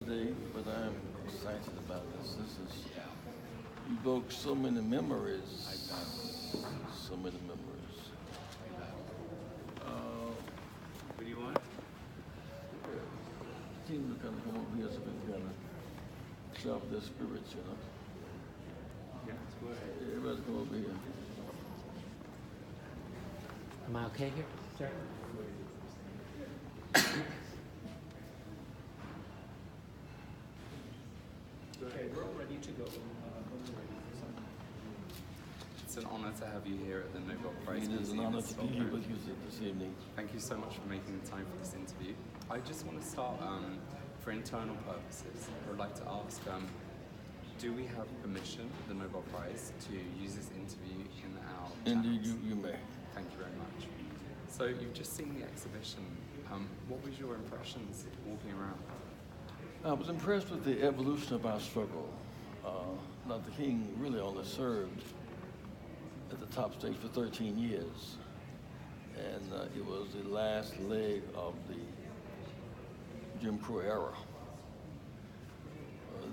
Today, but I'm excited about this. This is evokes so many memories, so many memories. Uh, What do you want? Team to kind of come over here so we can kind of sharpen their spirits, you know. Yeah, go ahead. Everybody come over here. Am I okay here, sir? Okay, we're all ready to go. It's an honor to have you here at the Nobel Prize. It is an Museum honor in to be here Stockholm. with you this evening. Thank you so much for making the time for this interview. I just want to start for internal purposes. I would like to ask, do we have permission, the Nobel Prize, to use this interview in our Indeed, channels? you may. Thank you very much. So you've just seen the exhibition. What was your impressions walking around? I was impressed with the evolution of our struggle. Dr. King really only served at the top stage for 13 years. And it was the last leg of the Jim Crow era.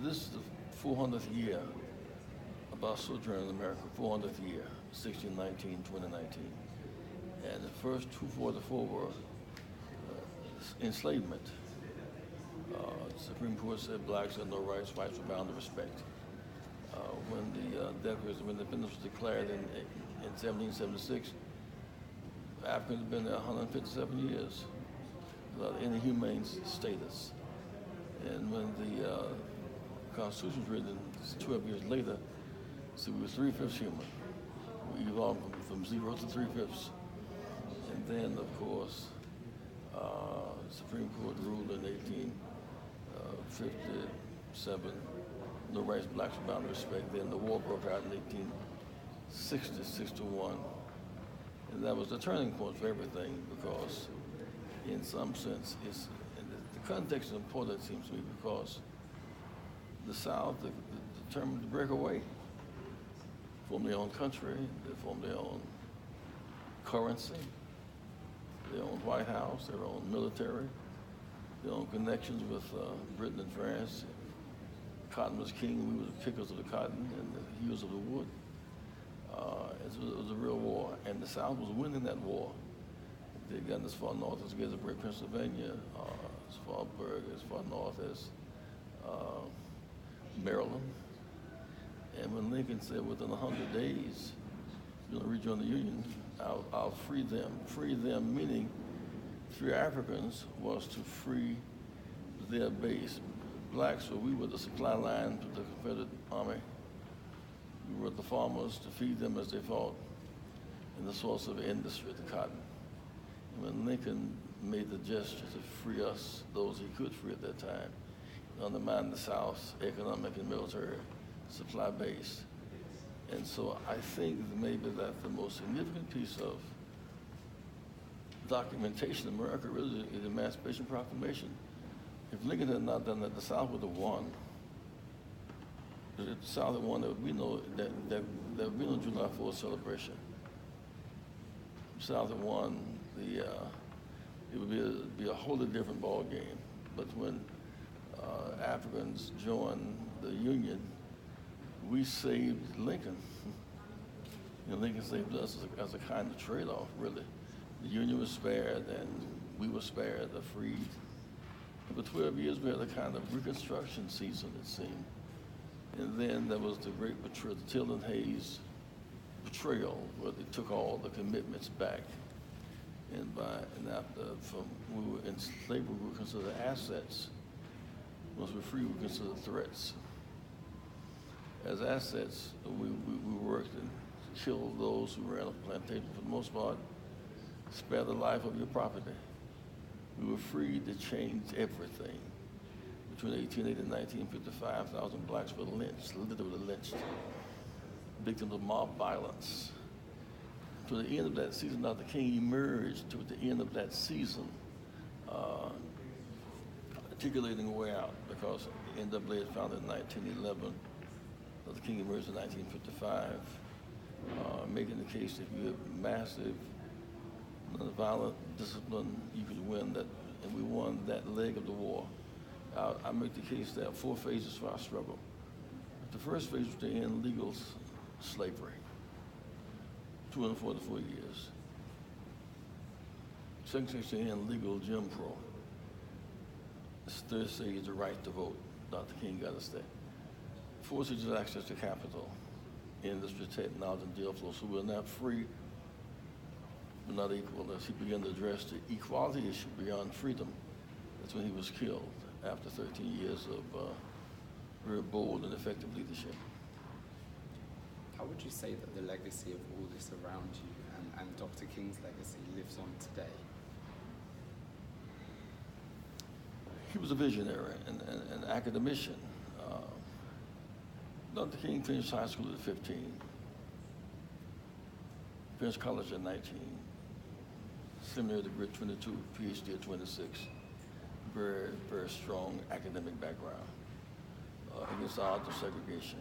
This is the 400th year of our sojourn in America, 400th year, 1619, 2019. And the first 244 were enslavement. The Supreme Court said blacks had no rights, whites were bound to respect. When the Declaration of Independence was declared in 1776, Africans had been there 157 years without any humane status. And when the Constitution was written 12 years later, so we were 3/5 human. We evolved from 0 to 3/5. And then, of course, the Supreme Court ruled in 1857, no rights blacks were bound to respect. Then the war broke out in 1860, 61. And that was the turning point for everything because, in some sense, and the context is important, it seems to me, because the South determined to break away, form their own country, they formed their own currency, their own White House, their own military, their own connections with Britain and France. Cotton was king, we were the pickers of the cotton and the hewers of the wood. It was a real war, and the South was winning that war. They had gotten as far north as Gettysburg, Pennsylvania, as far north as Maryland. And when Lincoln said within 100 days, you're going to rejoin the Union, I'll free them. Free them meaning free Africans was to free their base. Blacks, so we were the supply line to the Confederate Army. We were the farmers to feed them as they fought, and the source of industry, the cotton. And when Lincoln made the gesture to free us, those he could free at that time, it undermined the South's economic and military supply base. And so I think maybe that the most significant piece of documentation in America really is the Emancipation Proclamation. If Lincoln had not done that, the South would have won. If the South had won, there would be no July 4th celebration. If the South had won, it would be a wholly different ball game. But when Africans joined the Union, we saved Lincoln. Lincoln saved us as a kind of trade-off, really. The Union was spared, and we were spared, freed. For 12 years, we had a kind of Reconstruction season, it seemed. And then there was the great betrayal, the Tilden Hayes betrayal, where they took all the commitments back. And after, we were in slavery, we were considered assets. Once we were free, we were considered threats. As assets, we worked and killed those who ran a plantation for the most part, spare the life of your property. We were free to change everything. Between 1880 and 1955, 1,000 blacks were lynched, literally lynched, victims of mob violence. To the end of that season, Dr. King emerged to the end of that season, articulating a way out because the NAA had founded in 1911. Dr. King emerged in 1955, making the case that if you have massive violent discipline, you could win that, and we won that leg of the war. I make the case there are 4 phases for our struggle. The first phase was to end legal slavery, 244 years. Second stage to end legal Jim Crow. The third stage is the right to vote. Dr. King got us there. Fourth stage is access to capital, industry, technology, and deal flow. So we're not free, we're not equal. As he began to address the equality issue beyond freedom, that's when he was killed after 13 years of very bold and effective leadership. How would you say that the legacy of all this around you and Dr. King's legacy lives on today? He was a visionary and an academician. Dr. King finished high school at 15, finished college at 19, seminary degree at 22, PhD at 26. Very, very strong academic background against the odds of segregation.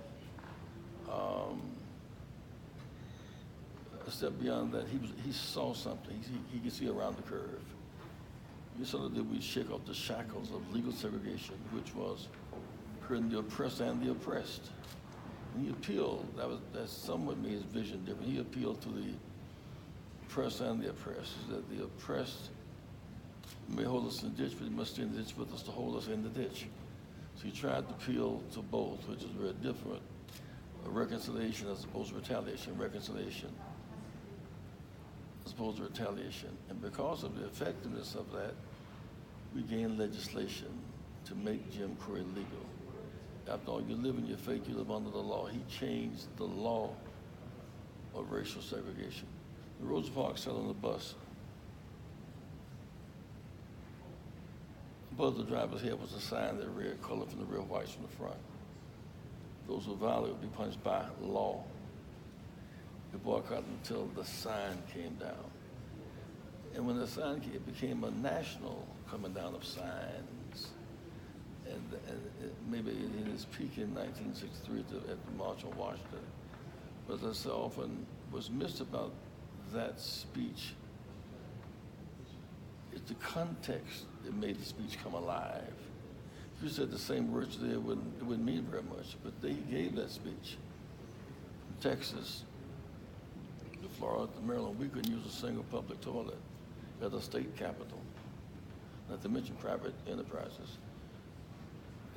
A step beyond that, he saw something. He could see around the curve. He saw that we shake off the shackles of legal segregation, which was hurting the oppressed and the oppressed. And he appealed, that somewhat made his vision different. He appealed to the oppressed and the oppressed, that the oppressed may hold us in the ditch, but they must stay in the ditch with us to hold us in the ditch. So he tried to appeal to both, which is very different. A reconciliation as opposed to retaliation, reconciliation as opposed to retaliation. And because of the effectiveness of that, we gained legislation to make Jim Crow illegal. After all, you live in your faith, you live under the law. He changed the law of racial segregation. The Rosa Parks sat on the bus. Above the driver's head was a sign that read, "Color from the real, whites from the front." Those who violated would be punished by law. The boycott until the sign came down. And when the sign came, it became a national coming down of signs. And maybe in its peak in 1963 at the March on Washington. But as so often was missed about that speech, it's the context that made the speech come alive. If you said the same words today, it wouldn't mean very much. But they gave that speech. From Texas to Florida to Maryland, we couldn't use a single public toilet at the state capitol, not to mention private enterprises.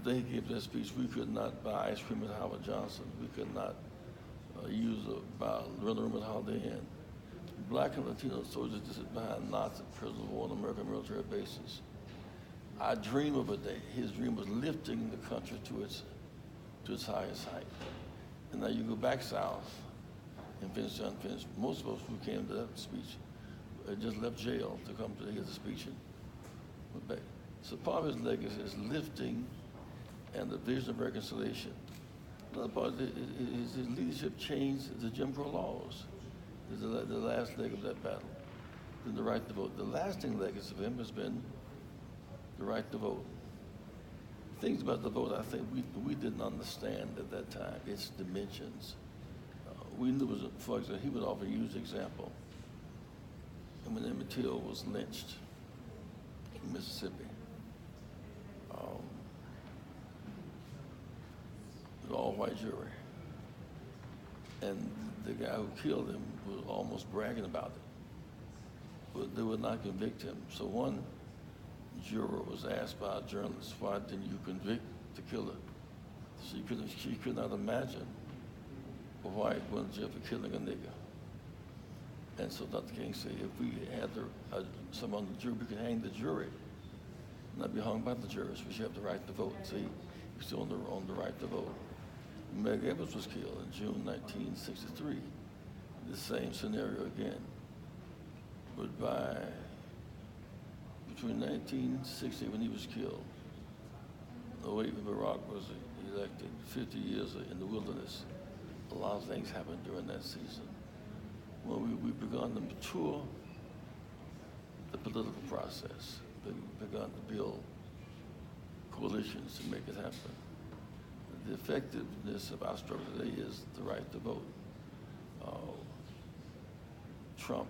They gave that speech. We could not buy ice cream at Howard Johnson. We could not rent a room at Holiday Inn. Black and Latino soldiers to sit behind Nazi prisoners of war on American military bases. I dream of a day. His dream was lifting the country to its highest height. And now you go back south and finish unfinished. Most of us who came to that speech had just left jail to come to hear the speech and went back. So part of his legacy is lifting and the vision of reconciliation. Another part is his leadership changed the Jim Crow laws. Is the last leg of that battle. Then the right to vote. The lasting legacy of him has been the right to vote. Things about the vote I think we didn't understand at that time, its dimensions. We knew, for example, he would often use the example. And when Emmett Till was lynched in Mississippi, it was an all-white jury. And the guy who killed him was almost bragging about it. But they would not convict him. So one juror was asked by a journalist, "Why didn't you convict the killer?" She could not imagine a white going to jail for killing a nigger. And so Dr. King said, if we had someone on the jury, we could hang the jury, not be hung by the jurors. We should have the right to vote. See, he's still on the right to vote. Meg Evans was killed in June 1963. The same scenario again. But between 1960 when he was killed, 08 when Barack was elected, 50 years in the wilderness, a lot of things happened during that season. Well, we've begun to mature the political process, begun to build coalitions to make it happen. The effectiveness of our struggle today is the right to vote. Trump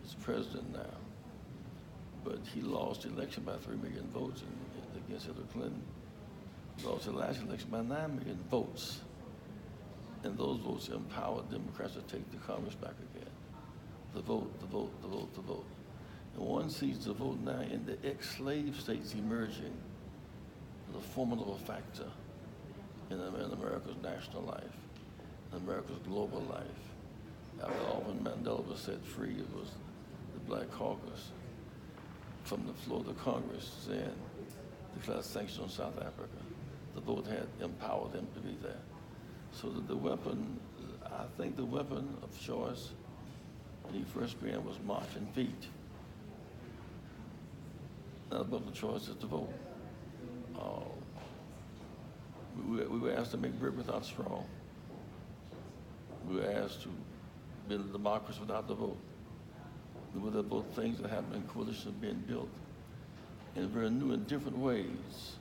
is president now, but he lost the election by 3 million votes, and the against Hillary Clinton. We lost the last election by 9 million votes. And those votes empowered Democrats to take the Congress back again. The vote, the vote, the vote, the vote. And one sees the vote now in the ex-slave states emerging as a formidable factor in America's national life, in America's global life. After all, when Mandela was set free, it was the Black Caucus from the floor of the Congress saying, declared sanctions on South Africa. The vote had empowered them to be there. So that the weapon, I think the weapon of choice when he first began was marching feet. Now the choice is to vote. We were asked to make brick without straw. We were asked to build a democracy without the vote. There were both things that happened in coalitions being built in very new and different ways.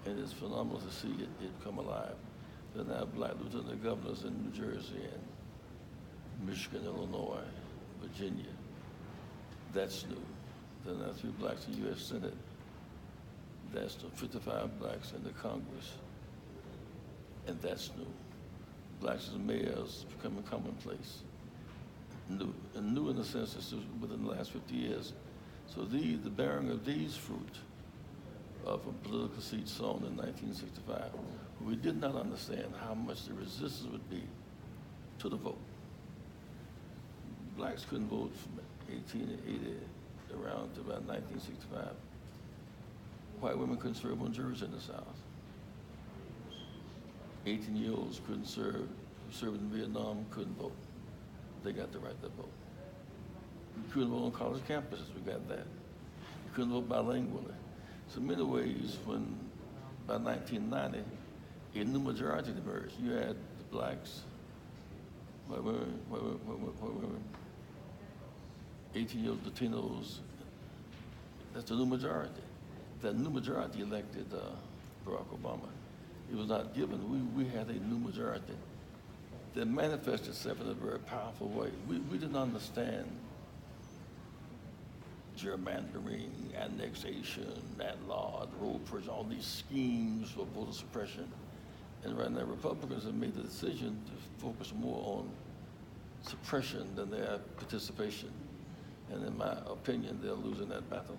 And it's phenomenal to see it come alive. There are now black lieutenant governors in New Jersey and Michigan, Illinois, Virginia. That's new. There are now 3 blacks in the U.S. Senate. That's new. 55 blacks in the Congress. And that's new. Blacks as mayors becoming commonplace. New. And new in the sense that within the last 50 years. So the bearing of these fruit of a political seed sown in 1965, we did not understand how much the resistance would be to the vote. Blacks couldn't vote from 1880 around to about 1965. White women couldn't serve on juries in the South. 18-year-olds couldn't serve in Vietnam, couldn't vote. They got the right to vote. You couldn't vote on college campuses, we got that. You couldn't vote bilingually. So in many ways, when by 1990, a new majority emerged. You had the blacks, white women, 18-year-old Latinos. That's the new majority. That new majority elected Barack Obama. It was not given. We had a new majority that manifested itself in a very powerful way. We didn't understand gerrymandering, annexation, that law, the road purge, all these schemes for voter suppression. And right now, Republicans have made the decision to focus more on suppression than their participation. And in my opinion, they're losing that battle.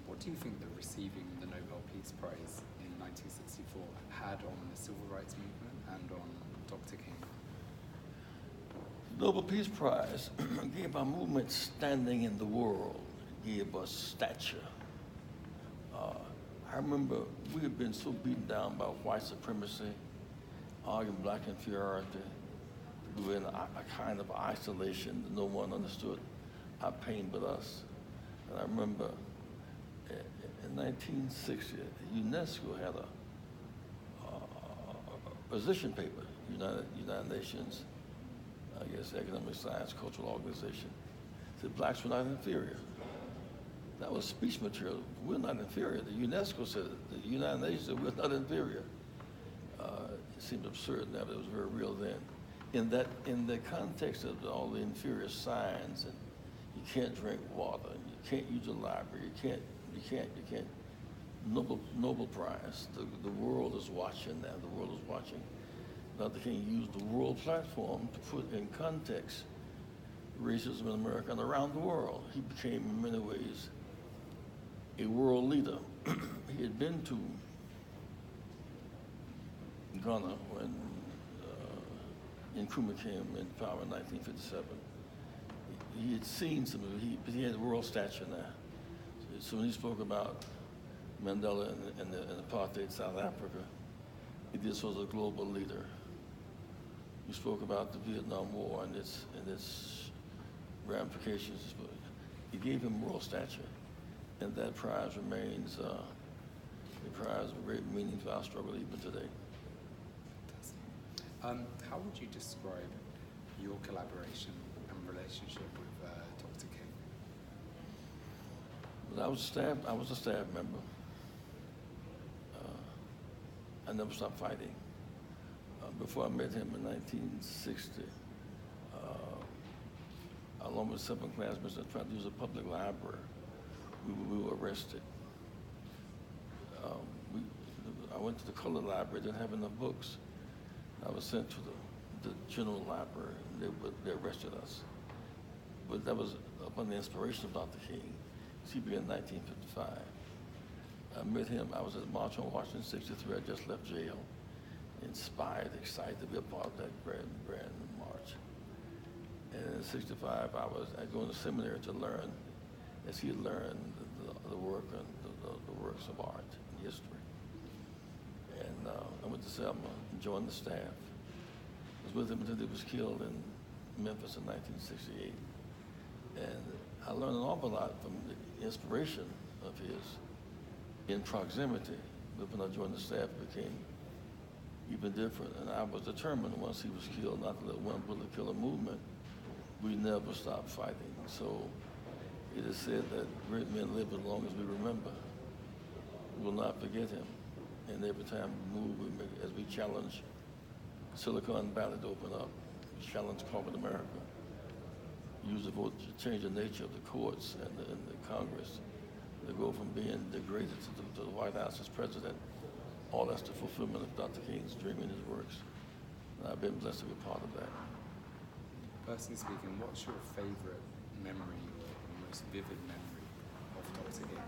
What do you think that receiving the Nobel Peace Prize in 1964 had on the civil rights movement and on Dr. King? The Nobel Peace Prize gave our movement standing in the world. It gave us stature. I remember we had been so beaten down by white supremacy, arguing black inferiority. We were in a kind of isolation that no one understood our pain but us. And I remember in 1960, UNESCO had a position paper, United Nations, I guess, Economic Science Cultural Organization, said blacks were not inferior. That was speech material. We're not inferior. The UNESCO said it. The United Nations said we're not inferior. It seemed absurd now, but it was very real then. In the context of all the inferior signs, and you can't drink water, and you can't use a library, you can't. Nobel Prize. The world is watching now. The world is watching. Dr. King used the world platform to put in context racism in America and around the world. He became, in many ways, a world leader. He had been to Ghana when Nkrumah came in power in 1957. He had seen some of it, but he had world stature now. So when he spoke about Mandela and apartheid South Africa, he just was a global leader. He spoke about the Vietnam War and its ramifications. He gave him world stature, and that prize remains a prize of great meaning to our struggle even today. How would you describe your collaboration and relationship with Dr. King? Well, I was a staff member. I never stopped fighting. Before I met him in 1960, along with 7 classmates, I tried to use a public library we were arrested. Um, we, I went to the color library, didn't have enough books. I was sent to the general library, and they arrested us. But that was upon the inspiration of Dr. King. He began in 1955. I met him, I was at the March on Washington 63, I just left jail. Inspired, excited to be a part of that grand march. And in 65, I go into seminary to learn, as he learned the work and the works of art and history. And I went to Selma and joined the staff. I was with him until he was killed in Memphis in 1968. And I learned an awful lot from the inspiration of his in proximity. But when I joined the staff, it became even different. And I was determined once he was killed not to let one bullet kill a movement. We never stopped fighting. So it is said that great men live as long as we remember. We will not forget him. And every time we move, as we challenge Silicon Valley to open up, we challenge corporate America, use the vote to change the nature of the courts and the Congress, to go from being degraded to the White House as president. All that's the fulfillment of Dr. King's dream and his works. And I've been blessed to be part of that. Personally speaking, what's your favorite memory or most vivid memory of Dr. King?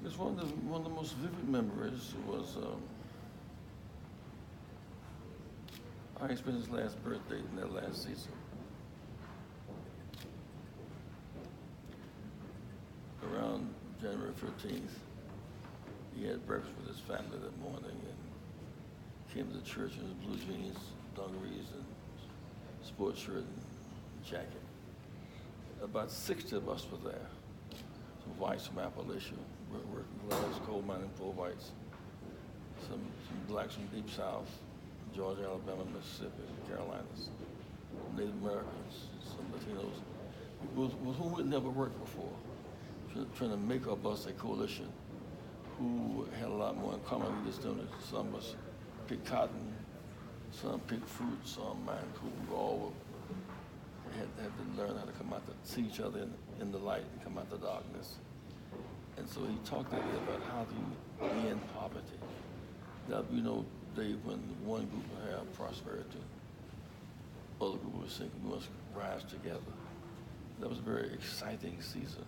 It's one of the most vivid memories was I experienced his last birthday in that last season. Around January 15th, he had breakfast with his family that morning and came to church in his blue jeans, dungarees, and sports shirt and jacket. About 60 of us were there. Some whites from Appalachia, working class, coal mining, poor whites. Some blacks from Deep South, Georgia, Alabama, Mississippi, Carolinas. Native Americans, some Latinos, with whom we'd never worked before. Trying to make or bust a coalition who had a lot more in common. We just don't. Some of us picked cotton, some picked fruit, some mined coal. We all had to learn how to come out to see each other in the light and come out the darkness. And so he talked to me about how do you end poverty. That, you know, Dave, when one group will have prosperity, other group will sink. We must rise together. That was a very exciting season.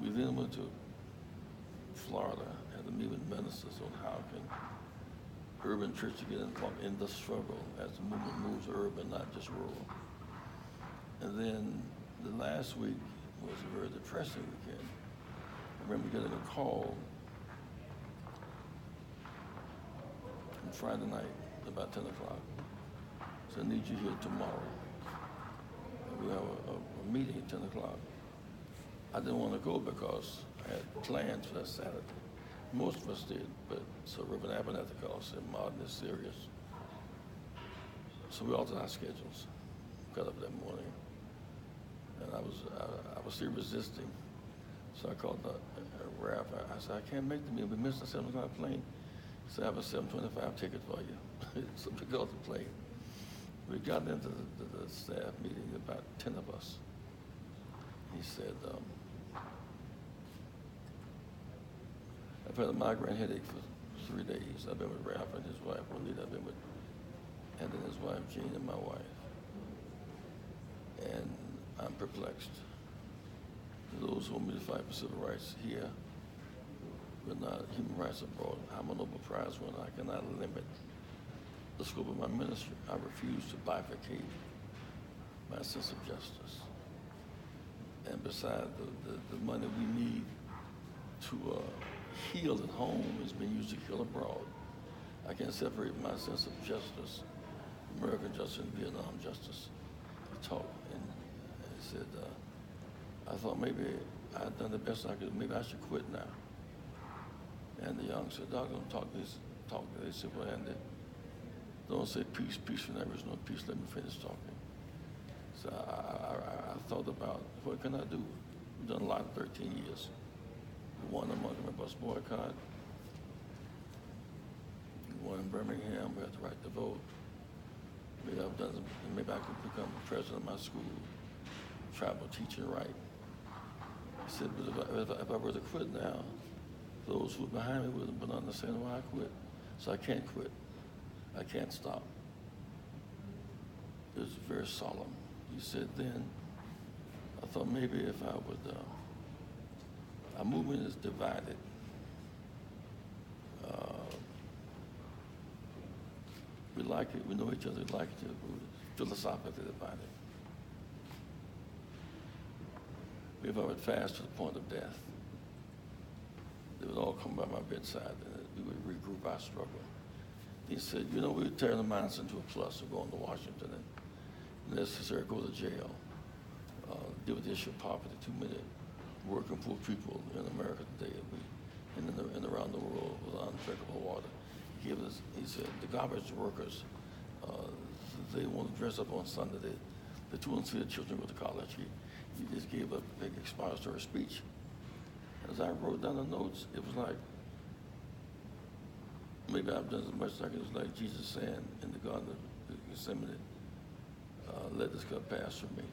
We then went to Florida, had to meet with ministers on how can urban churches get involved in the struggle as the movement moves urban, not just rural. And then the last week was a very depressing weekend. I remember getting a call on Friday night about 10 o'clock. So I need you here tomorrow. And we have a meeting at 10 o'clock. I didn't want to go because I had plans for that Saturday. Most of us did, but so Reverend Abernathy said, Martin is serious. So we altered our schedules. Got up that morning, and I was still resisting. So I called the rap. I said, I can't make the meeting. We missed the 7 o'clock plane. He said, I have a 7:25 ticket for you. So we got the plane. We got into the staff meeting, about 10 of us. He said, I've had a migraine headache for 3 days. I've been with Ralph and his wife, Juanita. I've been with Andy and his wife, Jean, and my wife. And I'm perplexed. Those who want me to fight for civil rights here, but not human rights abroad. I'm a Nobel Prize winner. I cannot limit the scope of my ministry. I refuse to bifurcate my sense of justice. And besides, the money we need to heal at home is being used to heal abroad. I can't separate my sense of justice, American justice and Vietnam justice. He talked and he said, I thought maybe I'd done the best I could. Maybe I should quit now. And the young said, Doctor, don't talk this. Talk. They said, well, Andy, don't say peace. Peace when there is no peace. Let me finish talking. So I thought about what can I do? We've done a lot in 13 years. We won the Montgomery bus boycott. We won in Birmingham. We had the right to vote. Maybe I've done some, maybe I could become the president of my school, travel, teach, and write. He said, but if I were to quit now, those who were behind me wouldn't understand why I quit. So I can't quit. I can't stop. It was very solemn. He said then, I thought maybe if I would, our movement is divided. We like it, we know each other, we like each other, but we're philosophically divided. If I would fast to the point of death, they would all come by my bedside and we would regroup our struggle. He said, you know, we would turn the minds into a plus and go on to Washington and necessarily go to jail, deal with the issue of poverty, too many working poor people in America today and around the world with undrinkable water. He said, the garbage workers, they want to dress up on Sunday. They don't want to see their children go to college. He just gave a big expository speech. As I wrote down the notes, it was like, maybe I've done as much as I can. It was like Jesus saying in the Garden of Gethsemane, let this cup pass from me.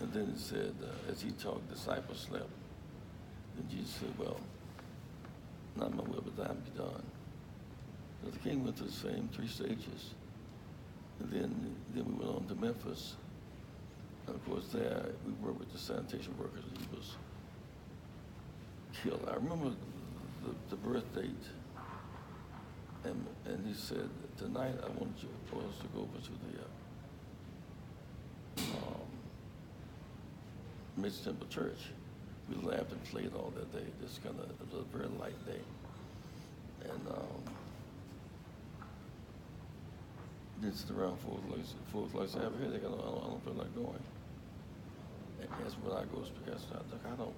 And then he said, as he talked, disciples slept. And Jesus said, well, not my will, but thine be done. So the king went through the same 3 stages. And then we went on to Memphis. And of course there, we worked with the sanitation workers and he was killed. I remember the birth date. And he said, tonight I want you for us to go over to the Mid-Temple Church. We laughed and played all that day. Just kind of, it was a very light day. And didn't sit around folks like say, I have a headache, I don't feel like going. And that's when I go speak. I said, look, I don't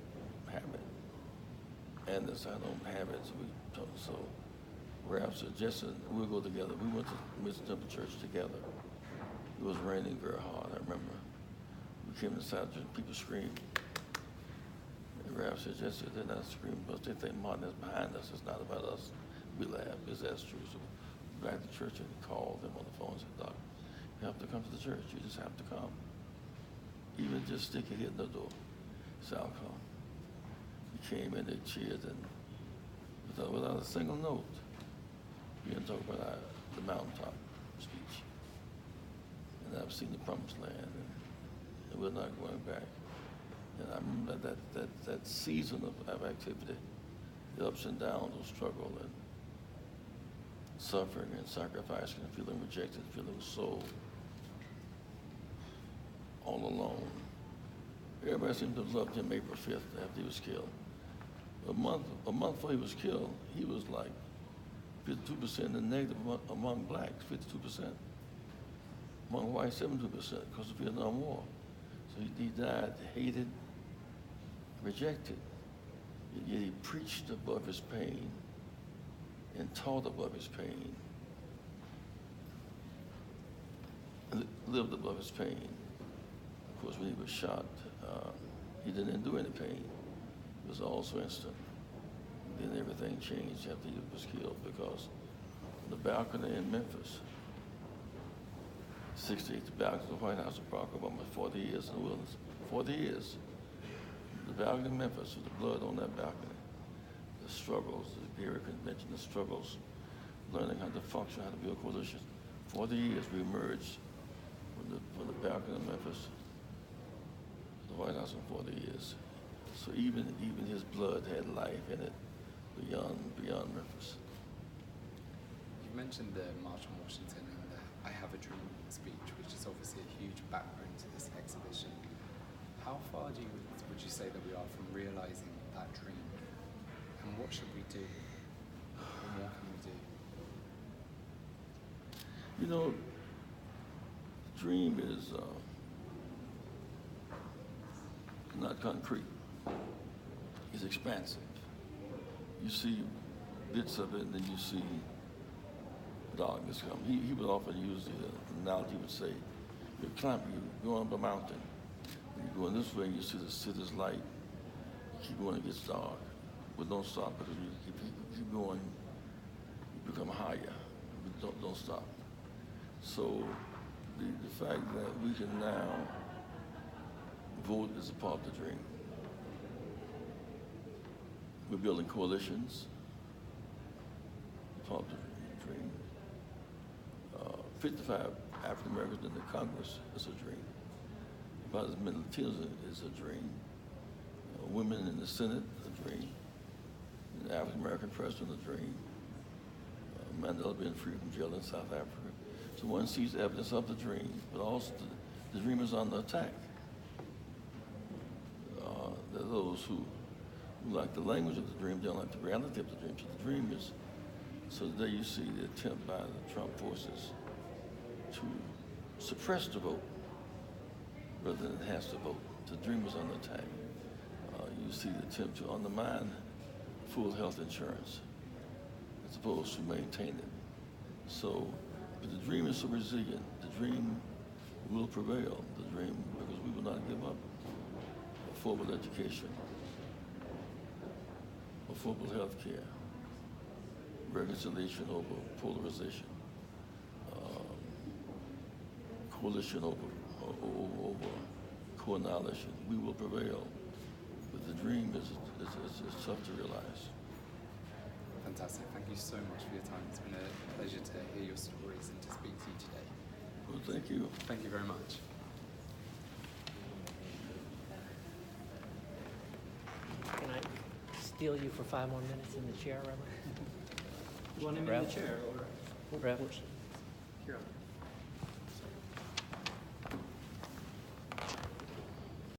have it. And this, I don't have it. So Ralph suggested we'll go together. We went to Mid-Temple Church together. It was raining very hard, I remember. We came inside, people screamed. Ralph suggested they're not screaming because they think Martin is behind us. It's not about us. We laugh because that's true. So back to church and called them on the phone and said, Doc, you have to come to the church. You just have to come. Even just stick your head in the door. So I'll come. He came in, they cheered, and without a single note, we didn't talk about the mountaintop speech. And I've seen the promised land, and we're not going back. And I remember that season of activity, the ups and downs of struggle and suffering and sacrifice and feeling rejected, feeling so all alone. Everybody seemed to have loved him April 5th after he was killed. A month before he was killed, he was like 52% in the negative among blacks, 52%. Among whites, 72% because of the Vietnam War. So he died hated, rejected. Yet he preached above his pain and taught above his pain, and lived above his pain. Of course, when he was shot, he didn't endure any pain. It was also instant. Then everything changed after he was killed because on the balcony in Memphis, 68, the balcony of the White House of Barack Obama, 40 years in the wilderness, 40 years. The balcony in Memphis with the blood on that balcony. The struggles, the Gary mentioned the struggles, learning how to function, how to build coalitions. 40 years we emerged from the balcony in Memphis to the White House in 40 years. So even his blood had life in it beyond Memphis. You mentioned the March on Washington and the I Have a Dream speech, which is obviously a huge backbone to this exhibition. How far would you say that we are from realizing that dream? And what should we do? What more can we do? You know, dream is not concrete. It's expansive. You see bits of it, and then you see darkness come. He would often use the analogy. He would say, you go up a mountain. You're going this way, and you see the city's light. You keep going, it gets dark. But don't stop, because you keep going, you become higher. but don't stop. So the fact that we can now vote is a part of the dream. We're building coalitions, part of the dream. 55 African Americans in the Congress is a dream. About as many Latinos is a dream. Women in the Senate, a dream. An African American president, a dream. Mandela being free from jail in South Africa. So one sees evidence of the dream, but also the dream is under attack. There are those who like the language of the dream, they don't like the reality of the dream. So the dream is, so there you see the attempt by the Trump forces to suppress the vote rather than enhance the vote. The dream is under attack. You see the attempt to undermine full health insurance as opposed to maintain it. So, but the dream is so resilient. The dream will prevail. The dream, because we will not give up affordable education, affordable health care, reconciliation over polarization, coalition over co-annihilation. We will prevail. But the dream is tough to realize. Fantastic. Thank you so much for your time. It's been a pleasure to hear your stories and to speak to you today. Well, thank you. Thank you very much. Can I steal you for 5 more minutes in the chair, Reverend? You want him in Ralph? the chair or? Rev? Here.